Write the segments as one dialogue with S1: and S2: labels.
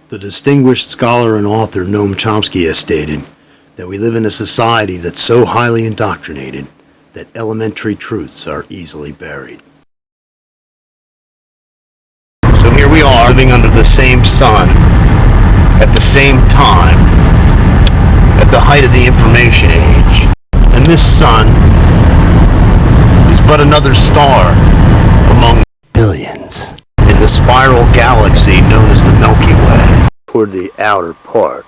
S1: The distinguished scholar and author Noam Chomsky has stated that we live in a society that's so highly indoctrinated that elementary truths are easily buried. So here we are, living under the same sun, at the same time, at the height of the information age. And this sun is but another star among billions in the spiral galaxy known as the Milky Way, toward the outer part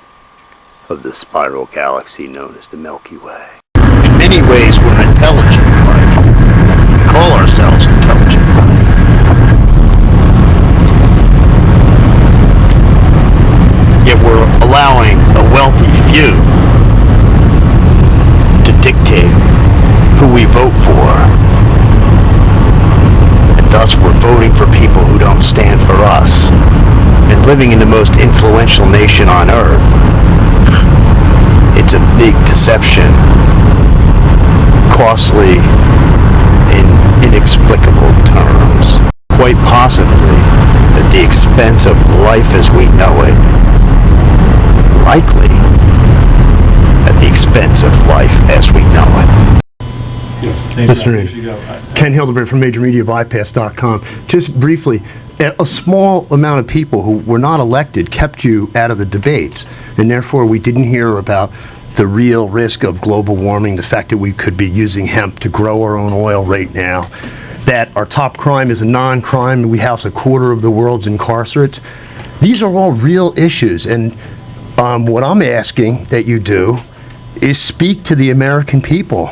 S1: of the spiral galaxy known as the Milky Way. In many ways, we're an intelligent life. We call ourselves intelligent life. Yet we're allowing a wealthy few to dictate who we vote for. And thus we're voting for people who don't stand for us. And living in the most influential nation on earth, it's a big deception, costly in inexplicable terms, quite possibly at the expense of life as we know it, likely at the expense of life as we know it.
S2: Yes. Mr. Ken Hildebrand from MajorMediaBypass.com. Just briefly, a small amount of people who were not elected kept you out of the debates, and therefore we didn't hear about the real risk of global warming, the fact that we could be using hemp to grow our own oil right now, that our top crime is a non-crime, and we house a quarter of the world's incarcerates. These are all real issues, and what I'm asking that you do is speak to the American people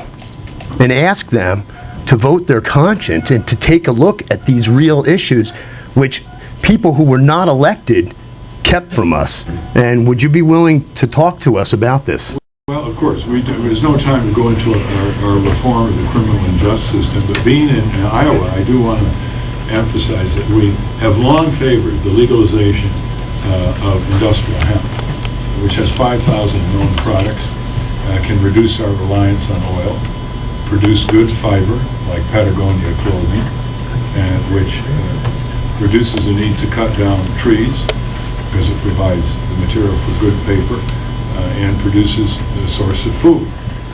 S2: and ask them to vote their conscience and to take a look at these real issues which people who were not elected kept from us. And would you be willing to talk to us about this?
S3: Well, of course, there's no time to go into our reform of the criminal and justice system, but being in Iowa, I do want to emphasize that we have long favored the legalization of industrial hemp, which has 5,000 known products, can reduce our reliance on oil, produce good fiber like Patagonia clothing, and which reduces the need to cut down trees because it provides the material for good paper and produces the source of food.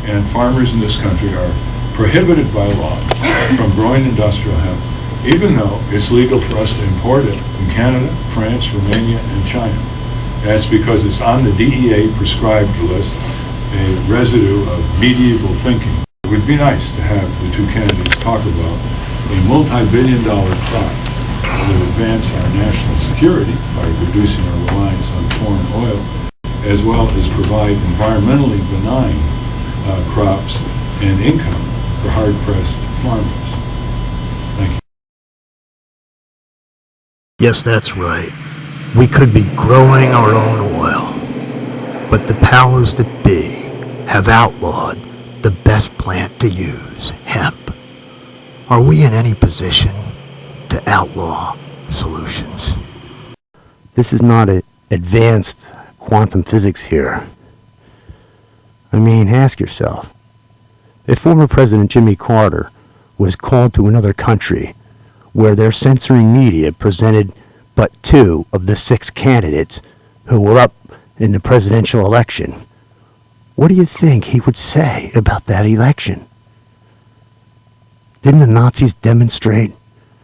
S3: And farmers in this country are prohibited by law from growing industrial hemp, even though it's legal for us to import it from Canada, France, Romania, and China. That's because it's on the DEA prescribed list, a residue of medieval thinking. It would be nice to have the two candidates talk about a multi-billion-dollar crop that will advance our national security by reducing our reliance on foreign oil, as well as provide environmentally benign crops and income for hard-pressed farmers. Thank you.
S1: Yes, that's right. We could be growing our own oil, but the powers that be have outlawed the best plant to use, hemp. Are we in any position to outlaw solutions? This is not advanced quantum physics here. I mean, ask yourself, if former President Jimmy Carter was called to another country where their censoring media presented but 2 of the 6 candidates who were up in the presidential election, what do you think he would say about that election? Didn't the Nazis demonstrate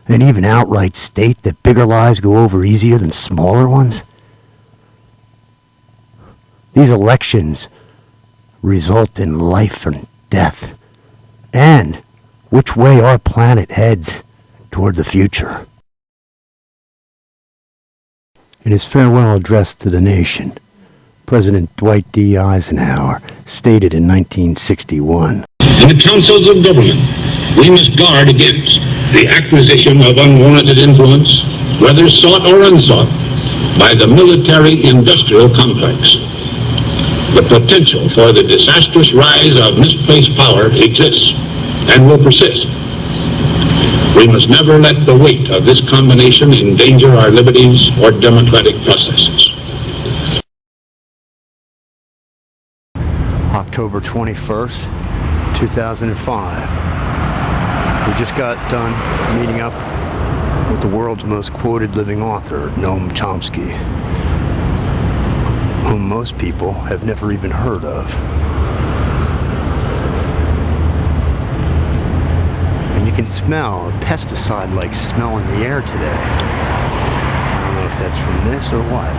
S1: and even outright state that bigger lies go over easier than smaller ones? These elections result in life and death, and which way our planet heads toward the future. In his farewell address to the nation, President Dwight D. Eisenhower stated in 1961,
S4: "In the councils of government, we must guard against the acquisition of unwarranted influence, whether sought or unsought, by the military-industrial complex. The potential for the disastrous rise of misplaced power exists and will persist. We must never let the weight of this combination endanger our liberties or democratic processes."
S1: October 21st, 2005. We just got done meeting up with the world's most quoted living author, Noam Chomsky.
S2: whom most people have never even heard of. And you can smell a pesticide-like smell in the air today. I don't know if that's from this or what,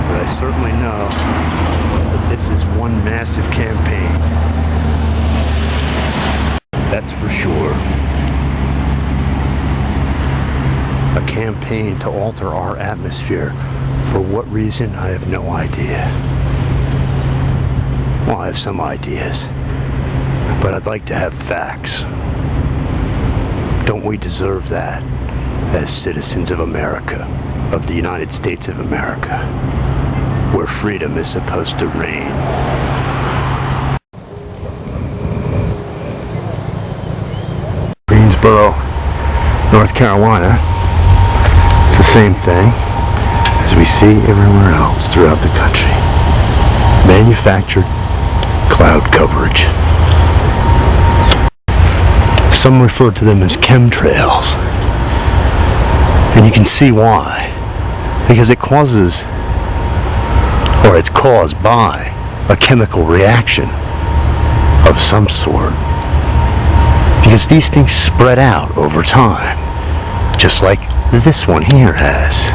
S2: but I certainly know that this is one massive campaign. That's for sure. A campaign to alter our atmosphere. For what reason, I have no idea. Well, I have some ideas, but I'd like to have facts. Don't we deserve that as citizens of America, of the United States of America, where freedom is supposed to reign? Greensboro, North Carolina. It's the same thing as we see everywhere else throughout the country. Manufactured cloud coverage. Some refer to them as chemtrails. And you can see why. Because it causes, or it's caused by, a chemical reaction of some sort. Because these things spread out over time, just like this one here has.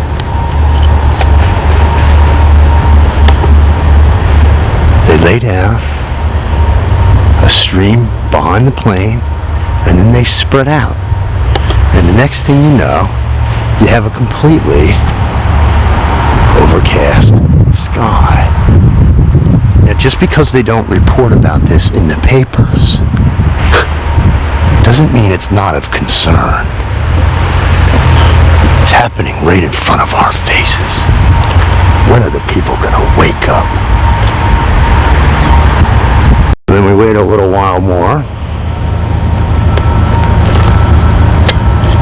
S2: They lay down a stream behind the plane, and then they spread out. And the next thing you know, you have a completely overcast sky. Now, just because they don't report about this in the papers doesn't mean it's not of concern. It's happening right in front of our faces. When are the people gonna wake up? Then we wait a little while more,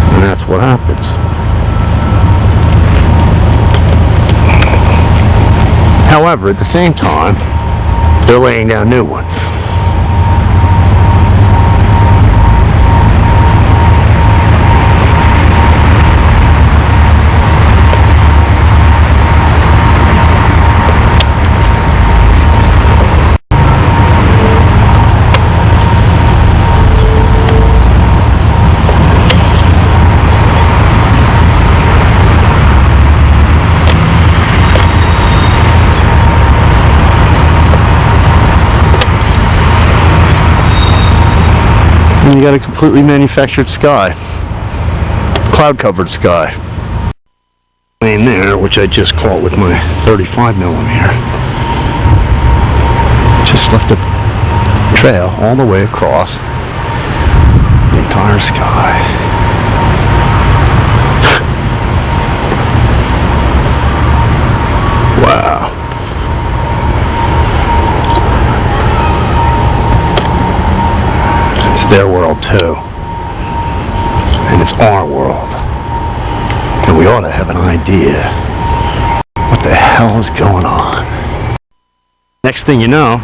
S2: and that's what happens. However, at the same time, they're laying down new ones. And you got a completely manufactured sky, cloud-covered sky. Plane there, which I just caught with my 35mm, just left a trail all the way across the entire sky. Wow. It's their world too, and it's our world, and we ought to have an idea what the hell is going on. Next thing you know,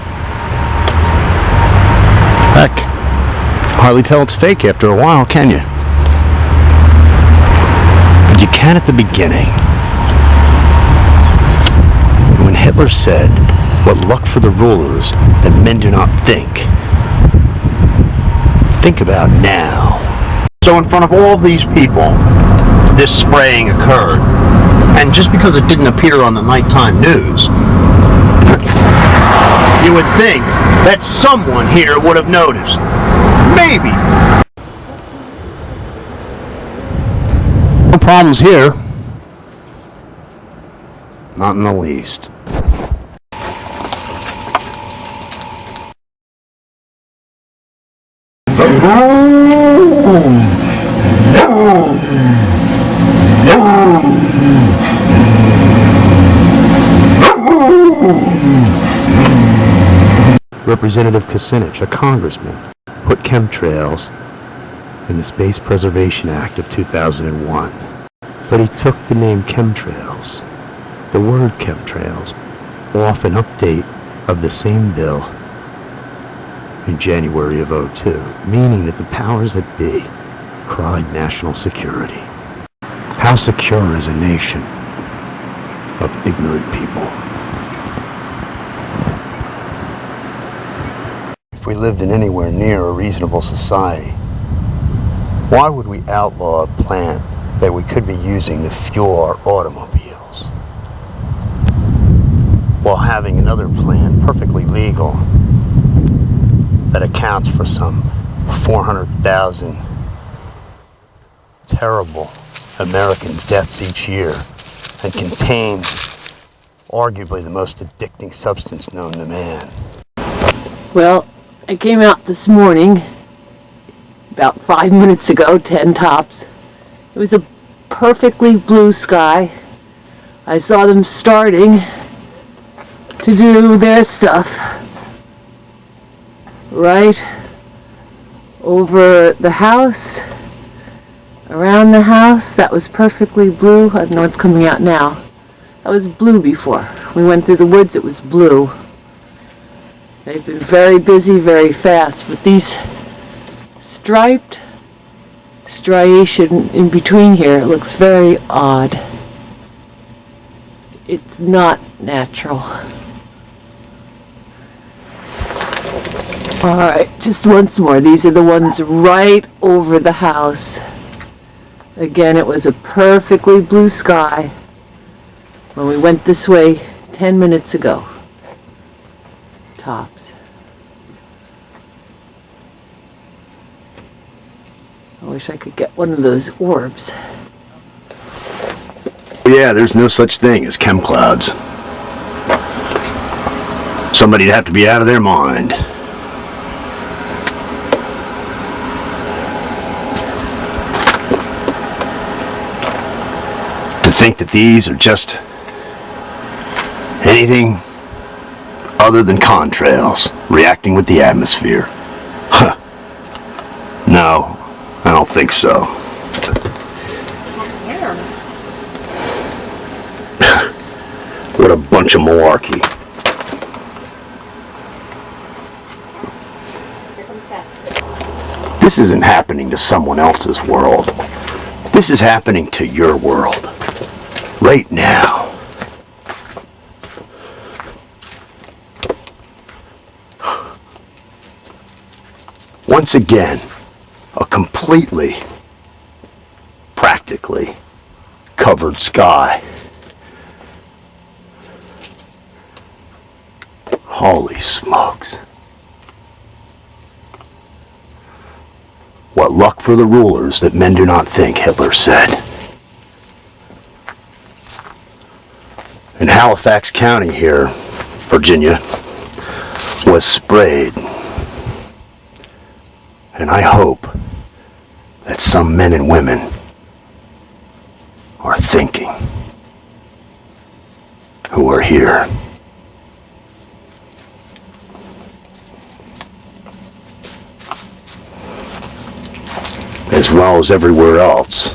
S2: heck, hardly tell it's fake after a while, can you? But you can at the beginning. When Hitler said, "What luck for the rulers that men do not think." Think about now. So in front of all these people, this spraying occurred. And just because it didn't appear on the nighttime news, you would think that someone here would have noticed. Maybe. No problems here. Not in the least. Representative Kucinich, a congressman, put chemtrails in the Space Preservation Act of 2001. But he took the name chemtrails, the word chemtrails, off an update of the same bill in January of '02, meaning that the powers that be cried national security. How secure is a nation of ignorant people? we lived in anywhere near a reasonable society, why would we outlaw a plant that we could be using to fuel our automobiles, while having another plant perfectly legal that accounts for some 400,000 terrible American deaths each year and contains arguably the most addicting substance known to man?
S5: Well, I came out this morning, about 5 minutes ago, 10 tops. It was a perfectly blue sky. I saw them starting to do their stuff right over the house, around the house. That was perfectly blue. I don't know what's coming out now. That was blue before. We went through the woods, it was blue. They've been very busy, very fast, but these striped striation in between here, it looks very odd. It's not natural. Alright, just once more. These are the ones right over the house. Again, it was a perfectly blue sky when we went this way 10 minutes ago. Tops. I wish I could get one of those orbs.
S2: Yeah, there's no such thing as chem clouds. Somebody'd have to be out of their mind. To think that these are just anything other than contrails reacting with the atmosphere. Huh. No, I don't think so. What a bunch of malarkey. This isn't happening to someone else's world. This is happening to your world. Right now. Once again, a completely, practically covered sky. Holy smokes. What luck for the rulers that men do not think, Hitler said. In Halifax County here, Virginia, was sprayed. And I hope that some men and women are thinking who are here. As well as everywhere else.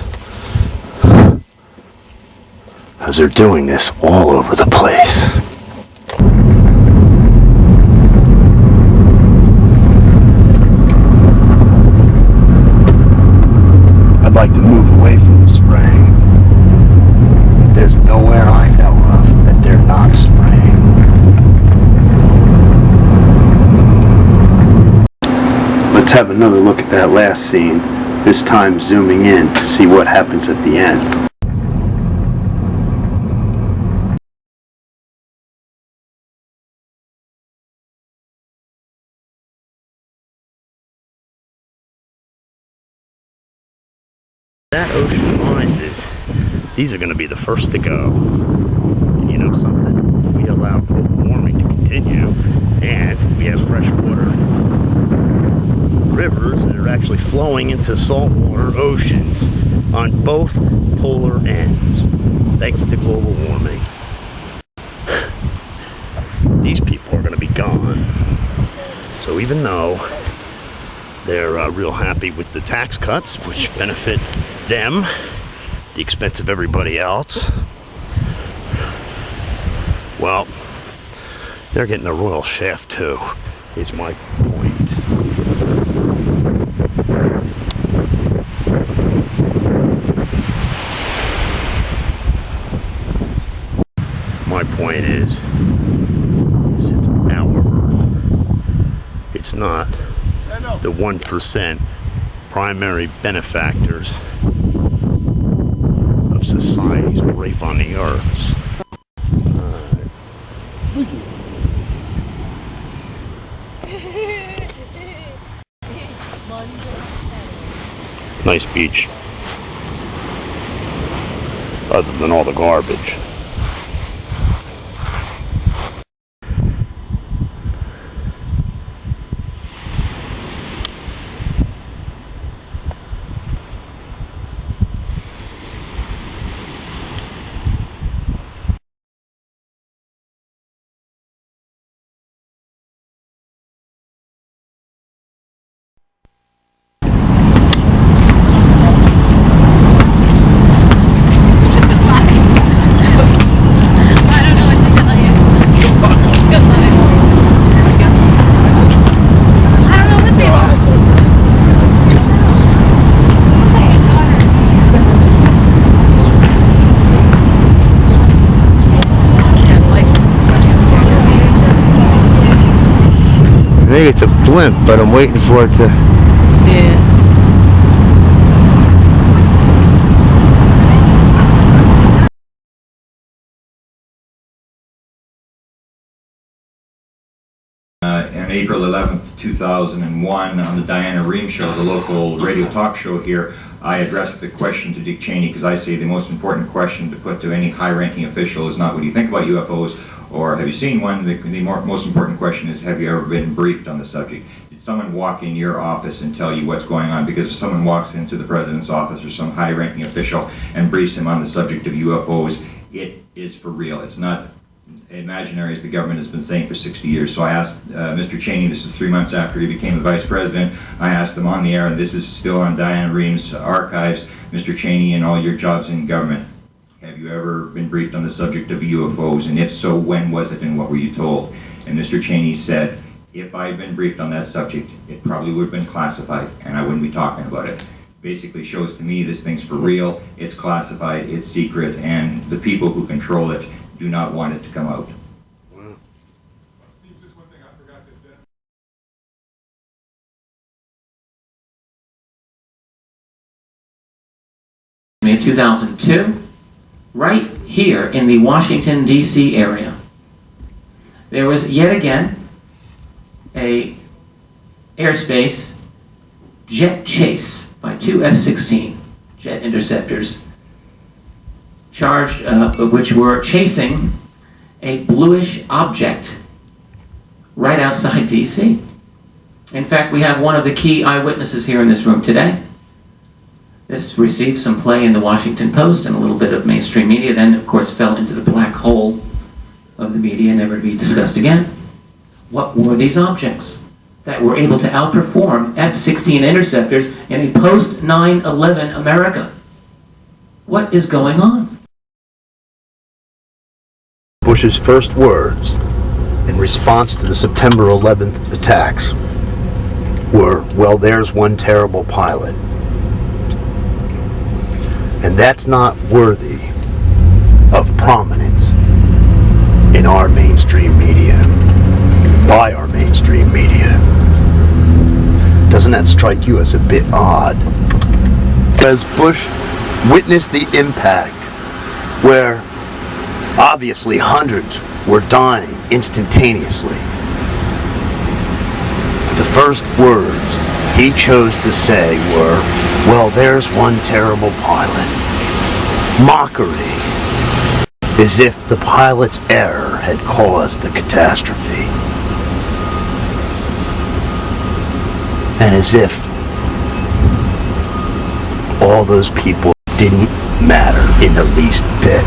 S2: As they're doing this all over the place. I'd like to move away from the spraying, but there's nowhere I know of that they're not spraying. Let's have another look at that last scene, this time zooming in to see what happens at the end. That ocean rises, these are going to be the first to go. And you know something? If we allow global warming to continue, and we have fresh water rivers that are actually flowing into saltwater oceans on both polar ends, thanks to global warming. These people are going to be gone. So even though they're real happy with the tax cuts, which benefit them at the expense of everybody else, well, they're getting a royal shaft too, is my point. My point is it's our Earth. it's not the 1% primary benefactors of society's rape on the earths. Nice beach. Other than all the garbage. I think it's a blimp, but I'm waiting for it to...
S5: Yeah.
S6: On April 11th, 2001, on the Diana Rehm Show, the local radio talk show here, I addressed the question to Dick Cheney because I say the most important question to put to any high-ranking official is not what do you think about UFOs or have you seen one. The most important question is have you ever been briefed on the subject? Did someone walk in your office and tell you what's going on? Because if someone walks into the president's office or some high-ranking official and briefs him on the subject of UFOs, it is for real. It's not imaginary, as the government has been saying for 60 years. So I asked Mr. Cheney, this is 3 months after he became the vice president, I asked him on the air, and this is still on Diana Rehm's archives, Mr. Cheney, in all your jobs in government, have you ever been briefed on the subject of UFOs? And if so, when was it and what were you told? And Mr. Cheney said, if I had been briefed on that subject, it probably would have been classified and I wouldn't be talking about it. Basically shows to me this thing's for real, it's classified, it's secret, and the people who control it do not want it to come out.
S3: Steve, just one thing I forgot to
S7: In 2002, right here in the Washington, D.C. area, there was yet again a airspace jet chase by two F-16 jet interceptors which were chasing a bluish object right outside D.C. In fact, we have one of the key eyewitnesses here in this room today. This received some play in the Washington Post and a little bit of mainstream media, then of course fell into the black hole of the media, never to be discussed again. What were these objects that were able to outperform F-16 interceptors in a post-9/11 America? What is going on?
S1: Bush's first words in response to the September 11th attacks were, well, there's one terrible pilot. And that's not worthy of prominence in our mainstream media, by our mainstream media. Doesn't that strike you as a bit odd? As Bush witnessed the impact where obviously hundreds were dying instantaneously, the first words he chose to say were, well, there's one terrible pilot. Mockery, as if the pilot's error had caused the catastrophe. And as if all those people didn't matter in the least bit.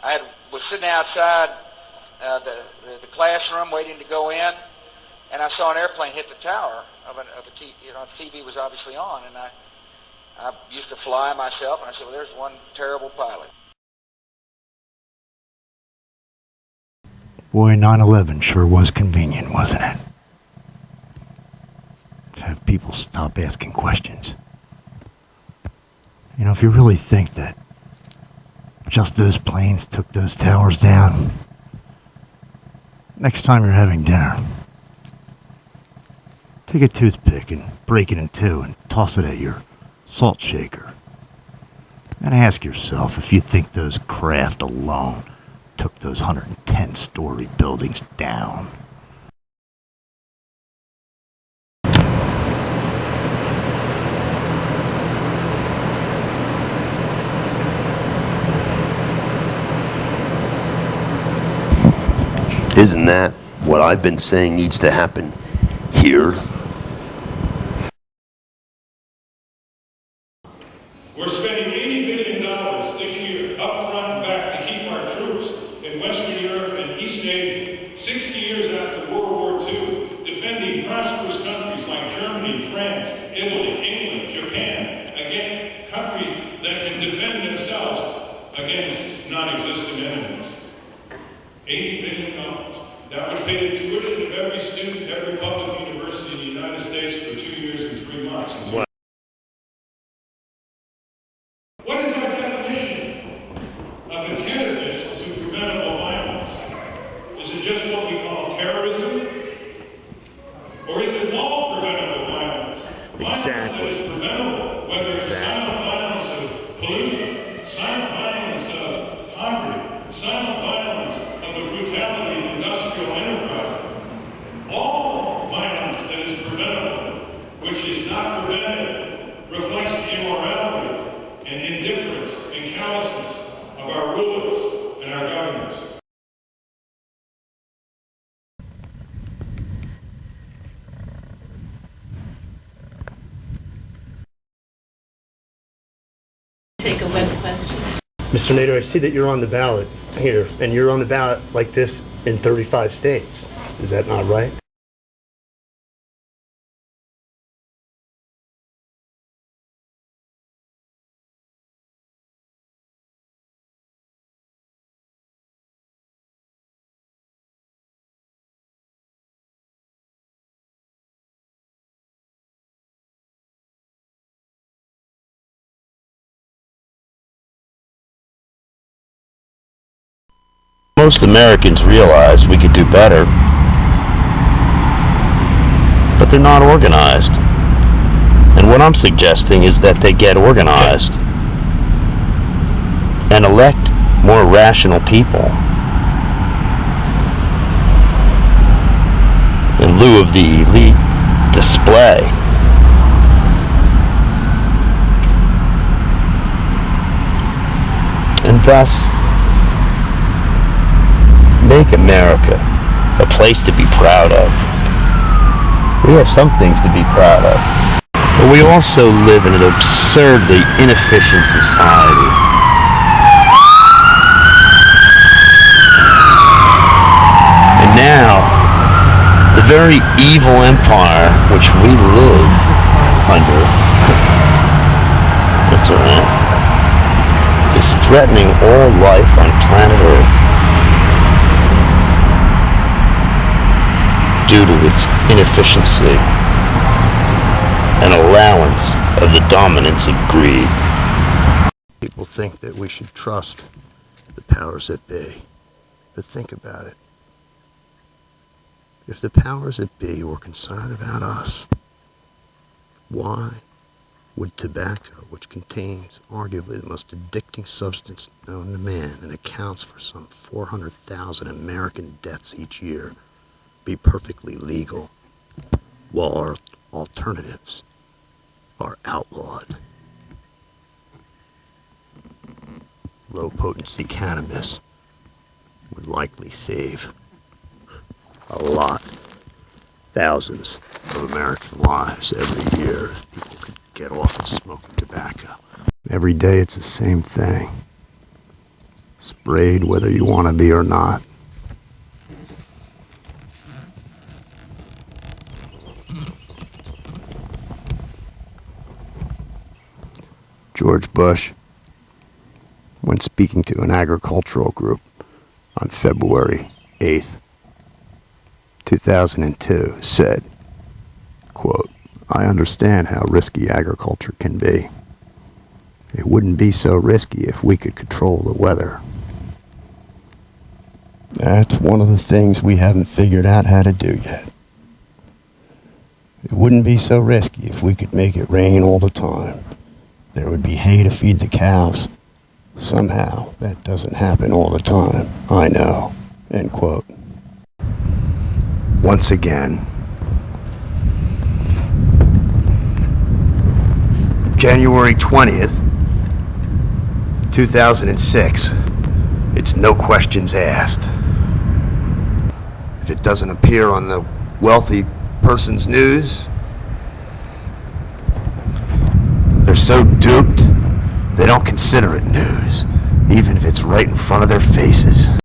S8: I was sitting outside the classroom waiting to go in, and I saw an airplane hit the tower of a TV. You know, the TV was obviously on, and I used to fly myself, and I said, well, there's one terrible pilot.
S1: Boy, 9/11 sure was convenient, wasn't it? Have people stop asking questions. You know, if you really think that just those planes took those towers down, next time you're having dinner, Take a toothpick and break it in two and toss it at your salt shaker. And ask yourself if you think those craft alone took those 110-story buildings down.
S9: Isn't that what I've been saying needs to happen here?
S10: We're spending $80 billion this year, up front and back, to keep our troops in Western Europe and East Asia, 60 years after World War II, defending prosperous countries like Germany, France, Italy, England, Japan, again, countries that can defend themselves against non-existent enemies. $80 billion. That would pay the tuition of every student, every public university in the United States for 2 years and 3 months. What is our definition of attentiveness to preventable violence? Is it just what we call terrorism? Or is it all preventable violence? Violence that is preventable, whether it's silent violence of pollution, silent violence of poverty, silent violence of the brutality of industrial enterprises. All violence that is preventable, which is not prevented, reflects the immorality and indifference and callousness of our rulers and our governors.
S11: Take a web question.
S2: Mr. Nader, I see that you're on the ballot here, and you're on the ballot like this in 35 states. Is that not right?
S9: Most Americans realize we could do better, but they're not organized. And what I'm suggesting is that they get organized and elect more rational people in lieu of the elite display. And thus make America a place to be proud of. We have some things to be proud of, but we also live in an absurdly inefficient society. And now, the very evil empire which we live under, that's alright, is threatening all life on planet Earth due to its inefficiency and allowance of the dominance of greed.
S1: People think that we should trust the powers that be, but think about it. If the powers that be were concerned about us, why would tobacco, which contains arguably the most addicting substance known to man and accounts for some 400,000 American deaths each year, be perfectly legal, while our alternatives are outlawed? Low-potency cannabis would likely save a lot, thousands of American lives every year if people could get off of smoking tobacco. Every day it's the same thing. Sprayed whether you want to be or not. George Bush, when speaking to an agricultural group on February 8th, 2002, said, quote, "I understand how risky agriculture can be. It wouldn't be so risky if we could control the weather." That's one of the things we haven't figured out how to do yet.
S9: It wouldn't be so risky if we could make it rain all the time. There would be hay to feed the cows. Somehow, that doesn't happen all the time. I know." End quote.
S1: Once again, January 20th, 2006. It's no questions asked. If it doesn't appear on the wealthy person's news, they're so duped, they don't consider it news, even if it's right in front of their faces.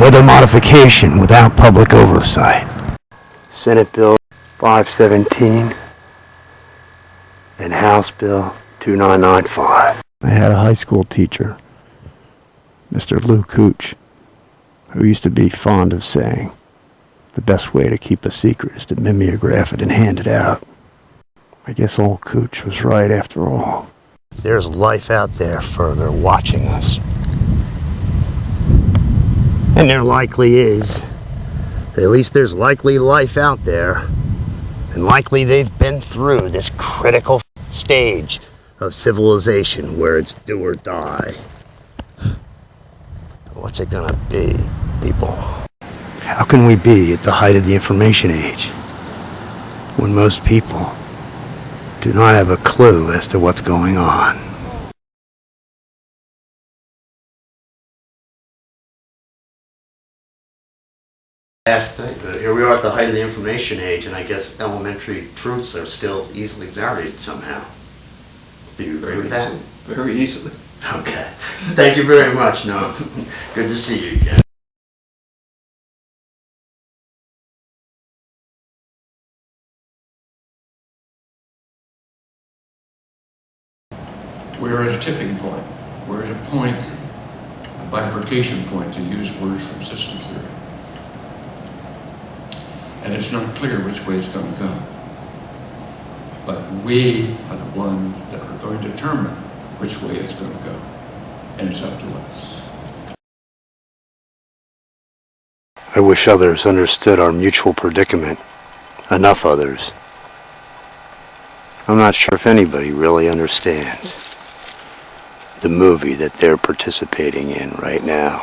S1: Weather modification without public oversight. Senate Bill 517 and House Bill 2995. I had a high school teacher, Mr. Lou Cooch, who used to be fond of saying, "The best way to keep a secret is to mimeograph it and hand it out." I guess old Cooch was right after all. There's life out there further watching us. And there likely is. At least there's likely life out there. And likely they've been through this critical stage of civilization where it's do or die. What's it gonna be, people? How can we be at the height of the information age when most people do not have a clue as to what's going on? Here we are at the height of the information age, and I guess elementary truths are still easily varied somehow. Do you agree with that?
S12: Very easily.
S1: Okay. Thank you very much, Noam. Good to see you again.
S12: We're at a tipping point. We're at a point, a bifurcation point, to use words from systems theory. And it's not clear which way it's going to go. But we are the ones that are going to determine which way it's going to go. And it's up to us.
S1: I wish others understood our mutual predicament. Enough others. I'm not sure if anybody really understands the movie that they're participating in right now.